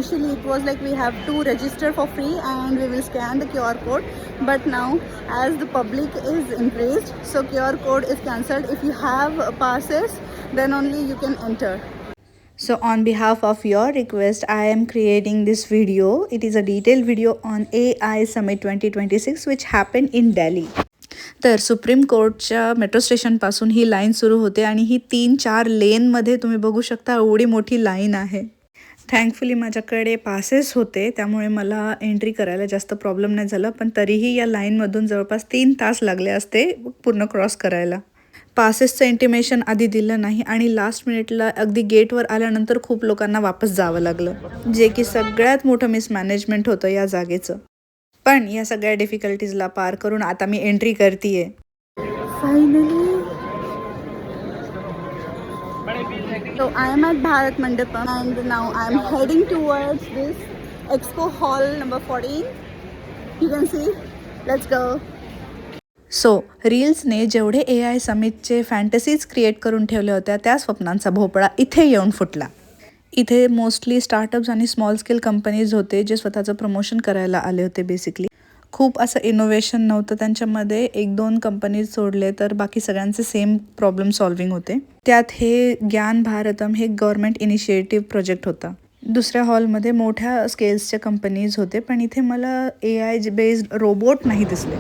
initially it was like we have to register for free and we will scan the QR code, but now as the public is increased, so QR code is cancelled. If you have passes, then only you can enter. So on behalf of your request, I am creating this video. It is a detailed video on AI Summit 2026 which happened in Delhi. तर supreme कोर्टच्या metro स्टेशनपासून ही line सुरू होते आणि ही 3-4 लेनमध्ये तुम्ही बघू शकता एवढी मोठी लाईन आहे. थँकफुली माझ्याकडे पासेस होते, त्यामुळे मला एंट्री करायला जास्त प्रॉब्लेम नाही झाला, पण तरीही या लाईनमधून जवळपास 3 तास लागले असते पूर्ण क्रॉस करायला. पासेसचं इंटिमेशन आधी दिलं नाही आणि लास्ट मिनिटला अगदी गेटवर आल्यानंतर खूप लोकांना वापस जावं लागलं, जे की सगळ्यात मोठं मिसमॅनेजमेंट होतं या जागेचं. पण या सगळ्या डिफिकल्टीजला पार करून आता मी एंट्री करतीये. Finally So I am at Bharat Mandapam and now I am heading towards this Expo Hall number 14. You can see. Let's go. So रील्सने जेवढे AI समिटचे फॅन्टसीज क्रिएट करून ठेवल्या होत्या त्या स्वप्नांचा भोपळा इथे येऊन फुटला. इथे मोस्टली स्टार्टअप्स आणि स्मॉल स्केल कंपनीज होते जे स्वतःचं प्रमोशन करायला आले होते. बेसिकली खूप असं इनोव्हेशन नव्हतं त्यांच्यामध्ये. 1-2 कंपनीज सोडले तर बाकी सगळ्यांचे सेम प्रॉब्लेम सॉल्विंग होते. त्यात हे ज्ञान भारतम हे गव्हर्मेंट इनिशिएटिव्ह प्रोजेक्ट होता. दुसऱ्या हॉलमध्ये मोठ्या स्केल्सच्या कंपनीज होते, पण इथे मला AI बेस्ड रोबोट नाही दिसले.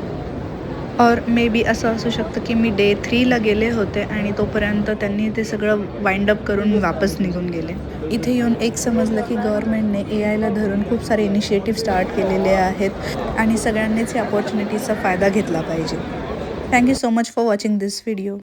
और मे बी असं असू शकतं की मी डे 3ला गेले होते आणि तोपर्यंत त्यांनी ते सगळं वाइंड अप करून वापस निघून गेले. इथे येऊन एक समजलं की गव्हर्नमेंटने AIला धरून खूप सारे इनिशिएटिव्ह स्टार्ट केलेले आहेत आणि सगळ्यांनीच या अपॉर्च्युनिटीचा फायदा घेतला पाहिजे. Thank you so much for watching this video.